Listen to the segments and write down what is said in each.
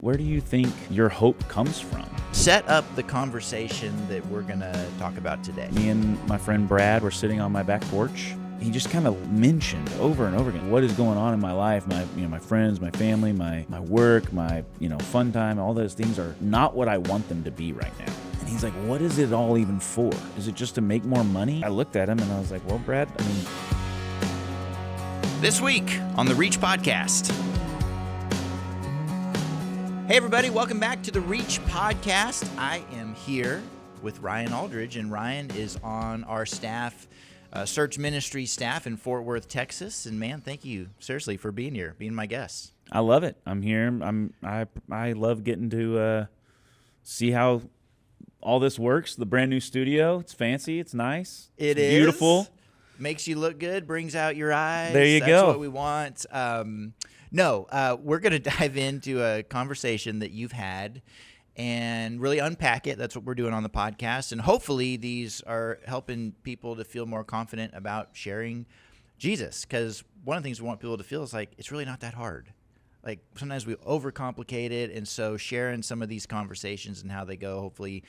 Where do you think your hope comes from? Set up the conversation that we're going to talk about today. Me and my friend Brad were sitting on my back porch. He just kind of mentioned over and over again what is going on in my life, my friends, my family, my work, my fun time. All those things are not what I want them to be right now. And he's like, what is it all even for? Is it just to make more money? I looked at him and I was like, well, Brad, This week on the Reach Podcast. Hey everybody, welcome back to the Reach Podcast. I am here with Ryan Aldridge, and Ryan is on our staff, Search Ministries staff in Fort Worth, Texas. And man, thank you seriously for being here, being my guest. I love it. I'm here. I love getting to see how all this works. The brand new studio. It's fancy. It's nice. It's beautiful. Makes you look good. Brings out your eyes. There you That's go. That's what we want. We're going to dive into a conversation that you've had and really unpack it. That's what we're doing on the podcast. And hopefully these are helping people to feel more confident about sharing Jesus. Because one of the things we want people to feel is like, it's really not that hard. Like sometimes we overcomplicate it. And so sharing some of these conversations and how they go, hopefully,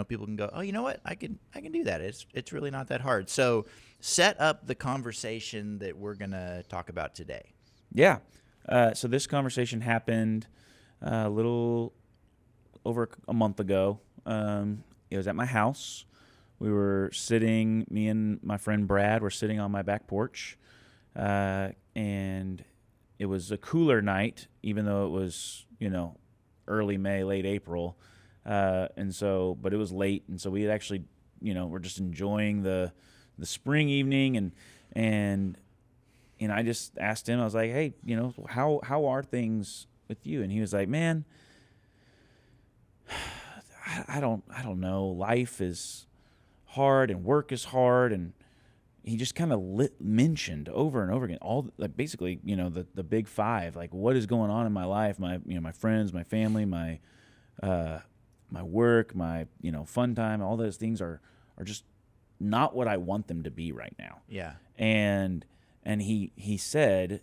people can go, oh, you know what? I can do that. It's really not that hard. So set up the conversation that we're going to talk about today. Yeah. So this conversation happened a little over a month ago. It was at my house. We were sitting, me and my friend Brad were sitting on my back porch, and it was a cooler night, even though it was, early May, late April. But it was late, and so we had actually, we're just enjoying the spring evening, and I just asked him, I was like, hey, how are things with you? And he was like, man, I don't know. Life is hard and work is hard. And he just kind of mentioned over and over again, basically, the big five, like what is going on in my life, my friends, my family, my work, my, fun time, all those things are just not what I want them to be right now. Yeah. And he said,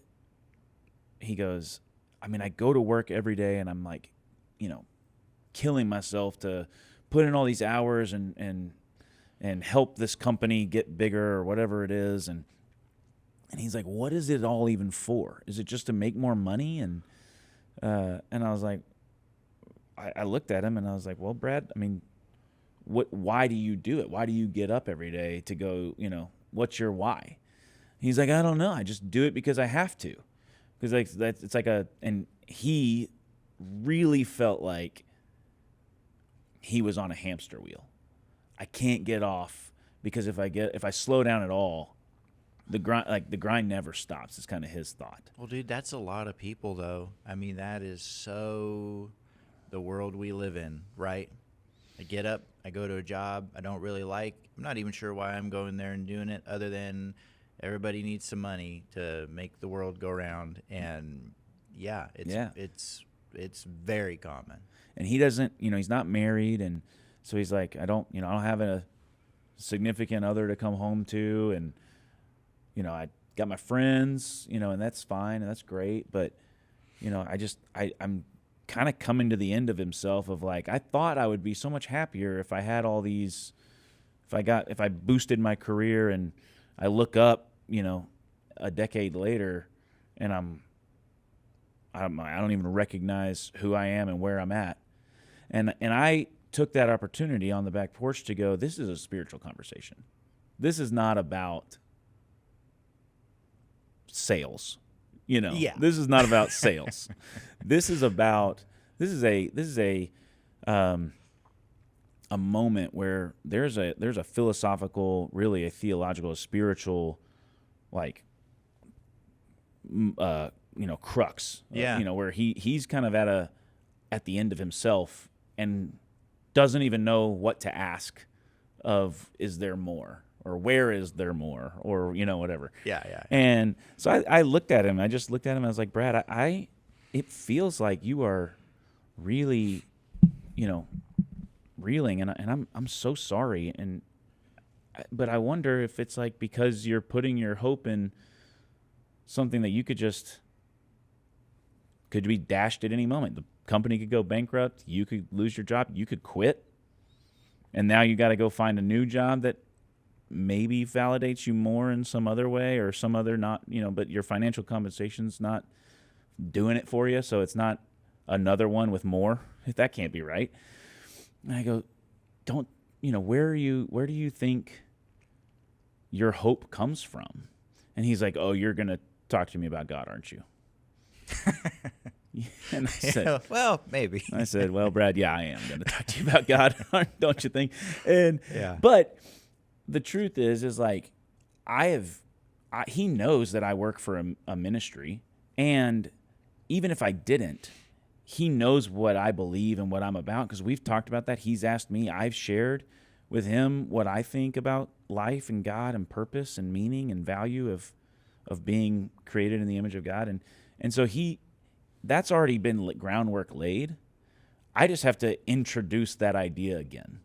he goes, I go to work every day and I'm like, killing myself to put in all these hours and help this company get bigger or whatever it is. And he's like, what is it all even for? Is it just to make more money? And I was like, I looked at him and I was like, well, Brad, why do you do it? Why do you get up every day to go, what's your why? He's like, I don't know. I just do it because I have to. Because and he really felt like he was on a hamster wheel. I can't get off because if I slow down at all, the grind never stops. It's kind of his thought. Well, dude, that's a lot of people though. That is so the world we live in, right? I get up, I go to a job I don't really like. I'm not even sure why I'm going there and doing it other than everybody needs some money to make the world go round. And it's very common. And he doesn't, he's not married. And so he's like, I don't have a significant other to come home to. And, I got my friends, and that's fine. And that's great. But, I'm kind of coming to the end of himself of like, I thought I would be so much happier if I had all these, if I boosted my career and I look up, a decade later and I don't even recognize who I am and where I'm at. And I took that opportunity on the back porch to go, this is a spiritual conversation. This is not about sales. Yeah. This is not about sales. This is a moment where there's a philosophical, really a theological, a spiritual, like, crux. Yeah. Where he's kind of at the end of himself and doesn't even know what to ask of, is there more? Or where is there more? Or, whatever. Yeah. And so I looked at him. I just looked at him. I was like, Brad, it feels like you are really, reeling. And I'm so sorry. But I wonder if it's like because you're putting your hope in something that you could be dashed at any moment. company could go bankrupt. You could lose your job. You could quit. And now you got to go find a new job that maybe validates you more in some other way or some other not, but your financial compensation's not doing it for you. So it's not another one with more. That can't be right. And I go, where do you think your hope comes from? And he's like, oh, you're going to talk to me about God, aren't you? And I said, well, maybe. I said, well, Brad, yeah, I am going to talk to you about God, don't you think? And yeah. But the truth is like, he knows that I work for a ministry, and even if I didn't, he knows what I believe and what I'm about, because we've talked about that. He's asked me, I've shared with him what I think about life and God and purpose and meaning and value of being created in the image of God. And so that's already been groundwork laid. I just have to introduce that idea again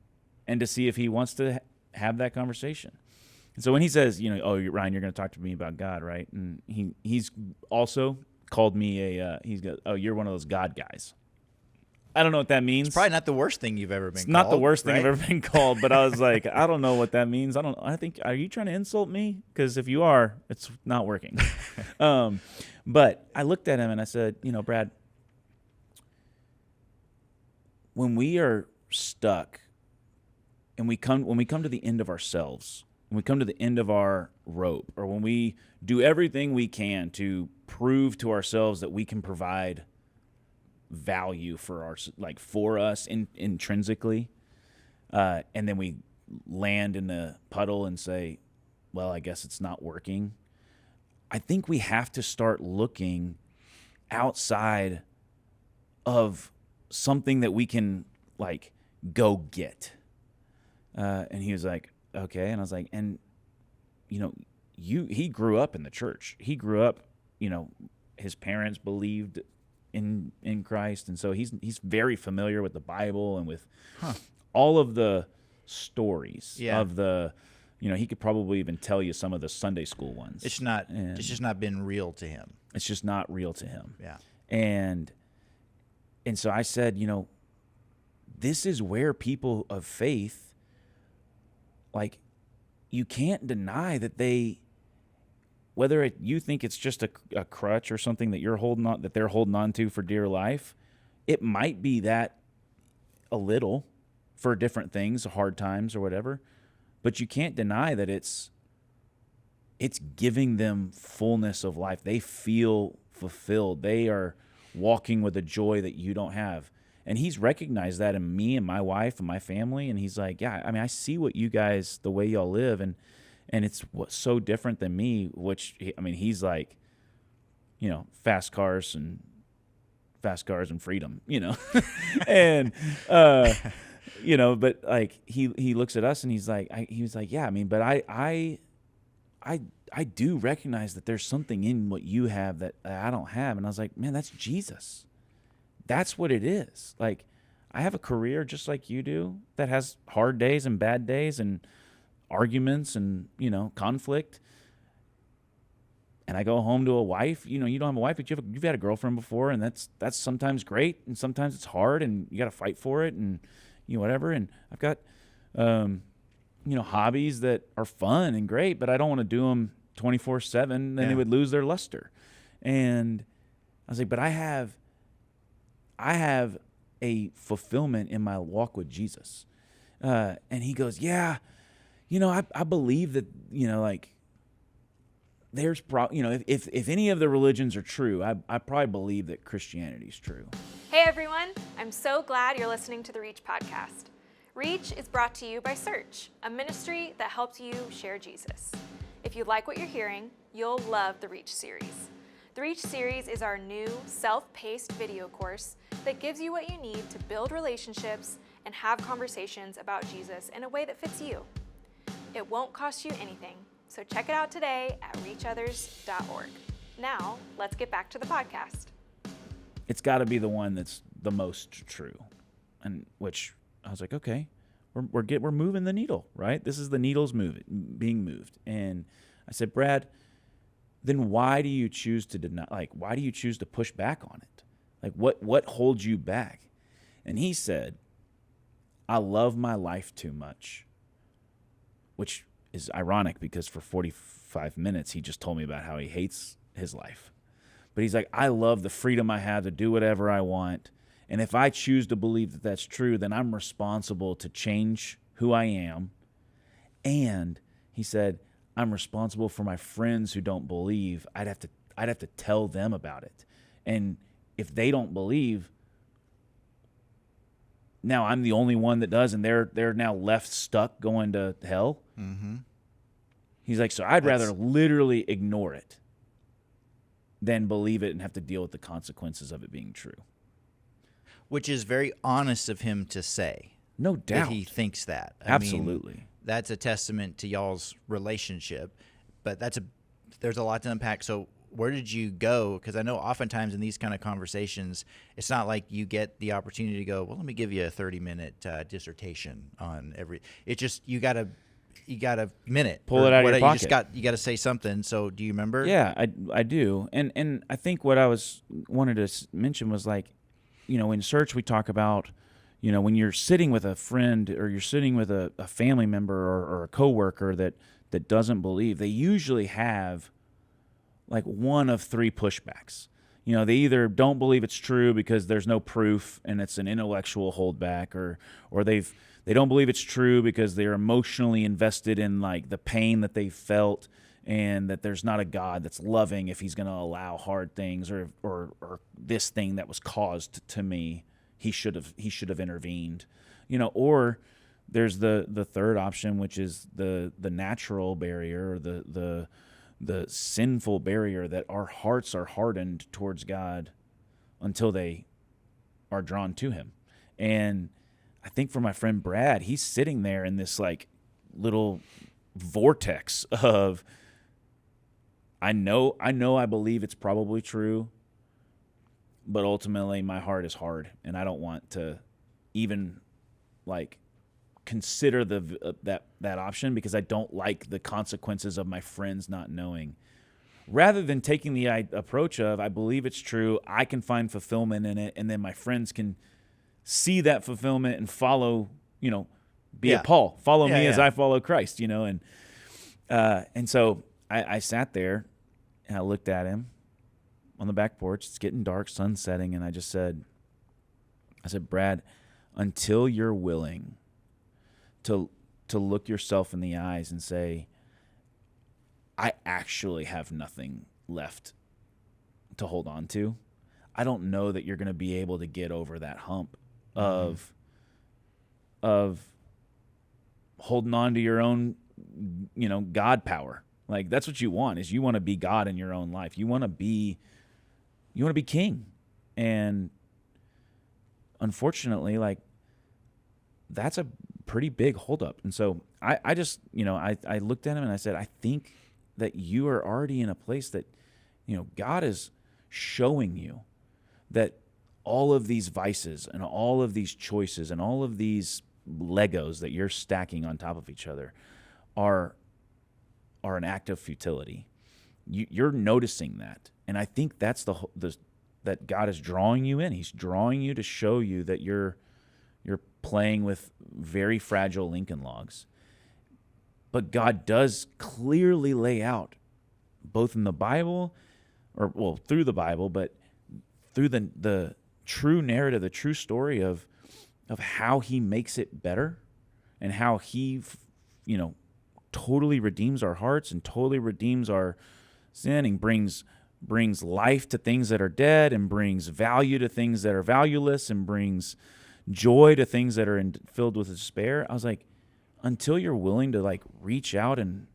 and to see if he wants to have that conversation. And so when he says, oh, Ryan, you're going to talk to me about God, right? And he's also called me you're one of those God guys. I don't know what that means. It's probably not the worst thing you've ever been called. Not the worst thing right? I've ever been called, but I was like, I don't know what that means. I think, are you trying to insult me? Because if you are, it's not working. But I looked at him and I said, Brad, when we are stuck and when we come to the end of ourselves, when we come to the end of our rope, or when we do everything we can to prove to ourselves that we can provide value for us intrinsically, and then we land in the puddle and say, well, I guess it's not working. I think we have to start looking outside of something that we can go get. And he was like, okay. And I was like, and he grew up in the church. He grew up, his parents believed in Christ, and so he's very familiar with the Bible and with all of the stories of the, he could probably even tell you some of the Sunday school ones. It's just not been real to him. It's just not real to him. Yeah. And so I said, this is where people of faith, you can't deny that whether you think it's just a crutch or something that they're holding on to for dear life, it might be that a little for different things, hard times or whatever, but you can't deny that it's giving them fullness of life. They feel fulfilled. They are walking with a joy that you don't have. And he's recognized that in me and my wife and my family. And he's like, yeah, I mean, I see what you guys, the way y'all live. And it's what's so different than me, which, I mean, he's like, fast cars and freedom, and, but he looks at us and he's like, yeah, I mean, but I do recognize that there's something in what you have that I don't have. And I was like, man, that's Jesus. That's what it is. I have a career just like you do that has hard days and bad days and arguments and, conflict. And I go home to a wife, you don't have a wife, but you've had a girlfriend before, and that's sometimes great, and sometimes it's hard, and you got to fight for it, and whatever. And I've got, hobbies that are fun and great, but I don't want to do them 24/7. Then they would lose their luster. And I was like, but I have a fulfillment in my walk with Jesus. And he goes, yeah, I believe that, there's if any of the religions are true, I probably believe that Christianity is true. Hey everyone, I'm so glad you're listening to the Reach podcast. Reach is brought to you by Search, a ministry that helps you share Jesus. If you like what you're hearing, you'll love the Reach series. The Reach series is our new self-paced video course that gives you what you need to build relationships and have conversations about Jesus in a way that fits you. It won't cost you anything, so check it out today at reachothers.org. Now, let's get back to the podcast. It's got to be the one that's the most true, and which I was like, okay, we're moving the needle, right? This is the needle's being moved. And I said, Brad, then why do you choose to deny? Why do you choose to push back on it? Like, what holds you back? And he said, I love my life too much, which is ironic because for 45 minutes, he just told me about how he hates his life. But he's like, I love the freedom I have to do whatever I want. And if I choose to believe that that's true, then I'm responsible to change who I am. And he said, I'm responsible for my friends who don't believe. I'd have to tell them about it. And if they don't believe, now I'm the only one that does, and they're now left stuck going to hell. Mm-hmm. He's like, so I'd rather literally ignore it than believe it and have to deal with the consequences of it being true. Which is very honest of him to say. No doubt. That he thinks that. Absolutely. I mean, that's a testament to y'all's relationship. But there's a lot to unpack. So where did you go? Because I know oftentimes in these kind of conversations, it's not like you get the opportunity to go, well, let me give you a 30-minute dissertation on every. It's just you got a minute. Pull it out of your pocket. You got to say something. So do you remember? Yeah, I do. And I think what I wanted to mention was like, in Search we talk about, when you're sitting with a friend or you're sitting with a family member or a coworker that doesn't believe, they usually have like one of three pushbacks. They either don't believe it's true because there's no proof and it's an intellectual holdback, or they don't believe it's true because they're emotionally invested in like the pain that they felt and that there's not a God that's loving if he's going to allow hard things or this thing that was caused to me, he should have intervened. Or there's the third option, which is the natural barrier, or the sinful barrier that our hearts are hardened towards God until they are drawn to him. And I think for my friend Brad, he's sitting there in this like little vortex of, I know I believe it's probably true, but ultimately my heart is hard and I don't want to even like consider that option because I don't like the consequences of my friends not knowing. Rather than taking the approach of, I believe it's true, I can find fulfillment in it, and then my friends can see that fulfillment and follow, be a Paul, follow me as I follow Christ, and so I sat there and I looked at him on the back porch. It's getting dark, sun's setting, and I said, Brad, until you're willing to look yourself in the eyes and say, I actually have nothing left to hold on to, I don't know that you're going to be able to get over that hump of holding on to your own, God power. Like that's what you want, is you want to be God in your own life. You want to be king. And unfortunately, like that's a pretty big holdup. And so I just, I looked at him and I said, I think that you are already in a place that, God is showing you that all of these vices and all of these choices and all of these Legos that you're stacking on top of each other are an act of futility. You're noticing that. And I think that's that God is drawing you in. He's drawing you to show you that you're playing with very fragile Lincoln logs. But God does clearly lay out, both in the Bible, through the Bible, but through the true narrative, the true story of how he makes it better and how he, totally redeems our hearts and totally redeems our sin and brings life to things that are dead and brings value to things that are valueless and brings joy to things that are filled with despair. I was like, until you're willing to like reach out and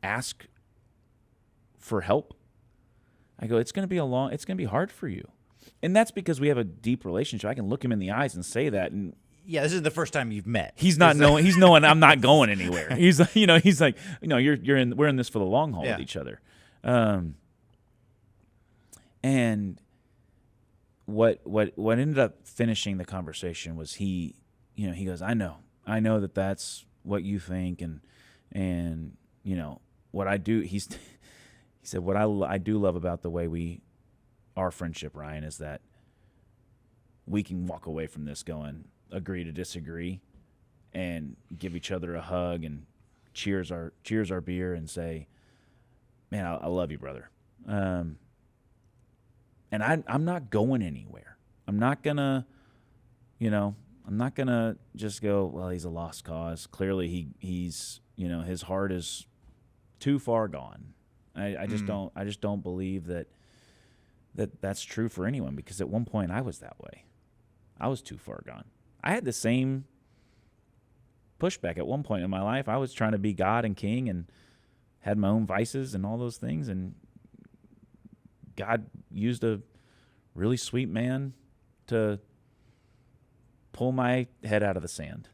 ask for help, I go, it's going to be hard for you. And that's because we have a deep relationship. I can look him in the eyes and say that. And yeah, this is the first time you've met. He's knowing I'm not going anywhere. He's like, we're in this for the long haul with each other. And what ended up finishing the conversation was he goes, I know that that's what you think, and what I do. He said, what I do love about the way we our friendship, Ryan, is that we can walk away from this going, agree to disagree, and give each other a hug and cheers our beer and say, man, I love you, brother. And I'm not going anywhere. I'm not gonna just go, well, he's a lost cause. Clearly he's his heart is too far gone. I just don't believe that's true for anyone, because at one point I was that way. I was too far gone. I had the same pushback at one point in my life. I was trying to be God and king and had my own vices and all those things, and God used a really sweet man to pull my head out of the sand.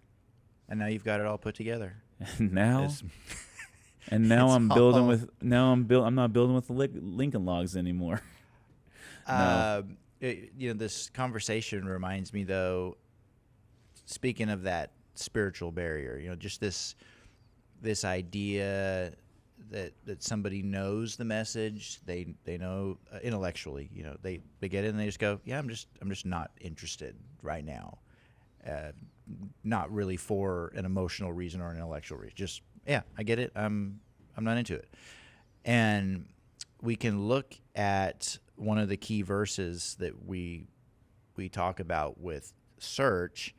And now you've got it all put together. And now I'm not building with the Lincoln Logs anymore. No. This conversation reminds me, though, speaking of that spiritual barrier, just this idea that somebody knows the message, they know intellectually, they get it and they just go, yeah, I'm just not interested right now. Not really for an emotional reason or an intellectual reason. Just, yeah, I get it. I'm not into it. And we can look at one of the key verses that we talk about with Search,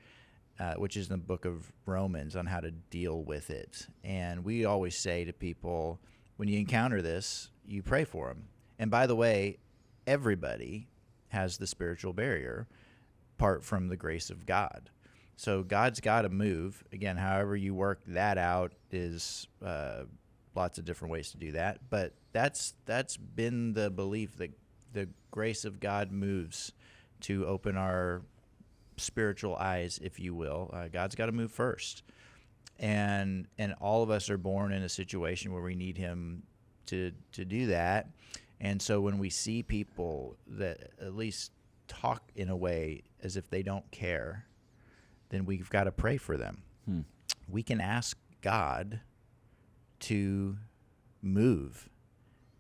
which is in the book of Romans, on how to deal with it. And we always say to people, when you encounter this, you pray for them. And by the way, everybody has the spiritual barrier apart from the grace of God. So God's got to move. Again, however you work that out is lots of different ways to do that. But that's been the belief, that the grace of God moves to open our spiritual eyes, if you will. God's got to move first. And all of us are born in a situation where we need him to do that. And so when we see people that at least talk in a way as if they don't care, then we've got to pray for them. We can ask God to move,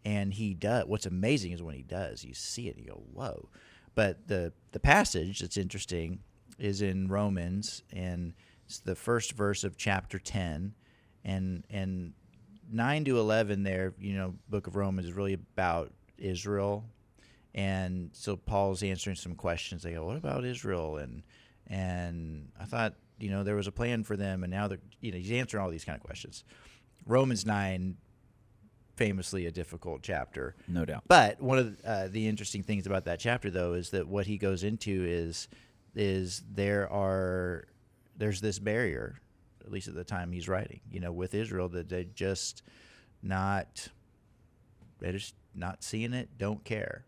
and he does. What's amazing is when he does, you see it, you go, whoa. But the passage that's interesting is in Romans, and it's the first verse of chapter 10, and 9 to 11 there, book of Romans is really about Israel. And so Paul's answering some questions. They go, what about Israel? And I thought, there was a plan for them, and now he's answering all these kind of questions. Romans 9, famously a difficult chapter. No doubt. But one of the interesting things about that chapter, though, is that what he goes into is there's this barrier, at least at the time he's writing, with Israel, that they're just not seeing it, don't care.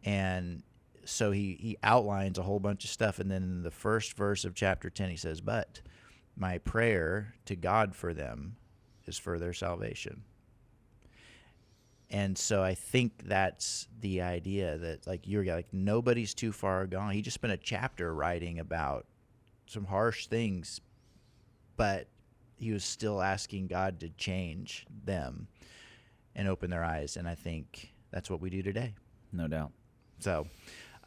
And so he outlines a whole bunch of stuff, and then in the first verse of chapter 10 he says, but my prayer to God for them is for their salvation. And so I think that's the idea that nobody's too far gone. He just spent a chapter writing about some harsh things, but he was still asking God to change them and open their eyes. And I think that's what we do today. No doubt. So,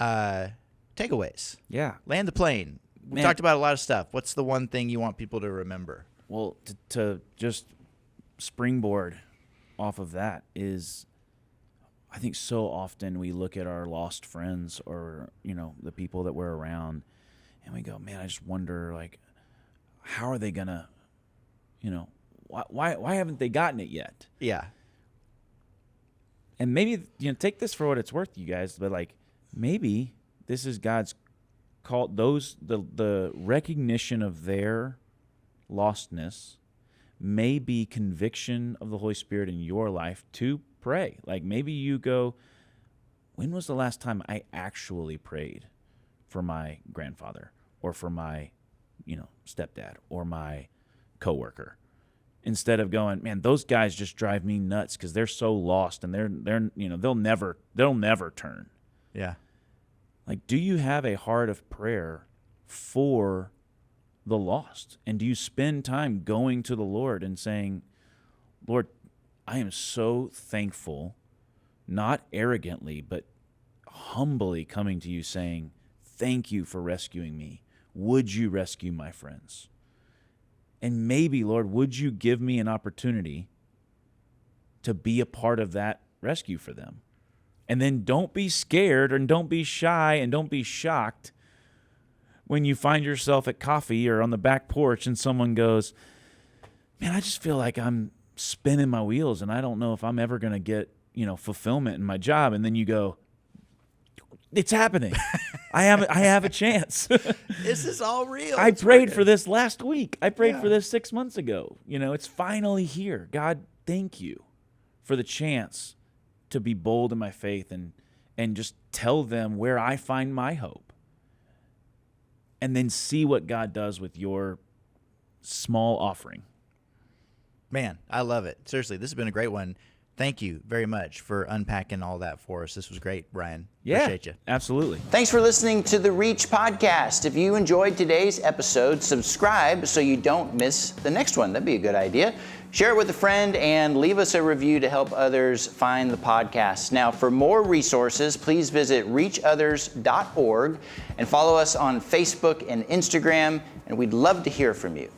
takeaways. Yeah. Land the plane. We talked about a lot of stuff. What's the one thing you want people to remember? Well, to just springboard off of that is, I think so often we look at our lost friends or, the people that we're around, and we go, man, I just wonder, how are they going to, why haven't they gotten it yet? Yeah. And maybe, take this for what it's worth, you guys, but maybe this is God's call, the recognition of their lostness may be conviction of the Holy Spirit in your life to pray. Maybe you go, when was the last time I actually prayed for my grandfather or for my, stepdad or my coworker? Instead of going, man, those guys just drive me nuts because they're so lost and they're they'll never turn. Yeah. Do you have a heart of prayer for the lost? And do you spend time going to the Lord and saying, Lord, I am so thankful, not arrogantly, but humbly coming to you saying, thank you for rescuing me. Would you rescue my friends? And maybe, Lord, would you give me an opportunity to be a part of that rescue for them? And then don't be scared and don't be shy and don't be shocked when you find yourself at coffee or on the back porch and someone goes, man, I just feel like I'm spinning my wheels and I don't know if I'm ever going to get, fulfillment in my job. And then you go, it's happening. I have a chance. This is all real. I prayed for this last week. I prayed for this 6 months ago. It's finally here. God, thank you for the chance to be bold in my faith and just tell them where I find my hope. And then see what God does with your small offering. Man, I love it. Seriously, this has been a great one. Thank you very much for unpacking all that for us. This was great, Brian. Yeah, appreciate you. Absolutely. Thanks for listening to the Reach podcast. If you enjoyed today's episode, subscribe so you don't miss the next one. That'd be a good idea. Share it with a friend and leave us a review to help others find the podcast. Now, for more resources, please visit reachothers.org and follow us on Facebook and Instagram, and we'd love to hear from you.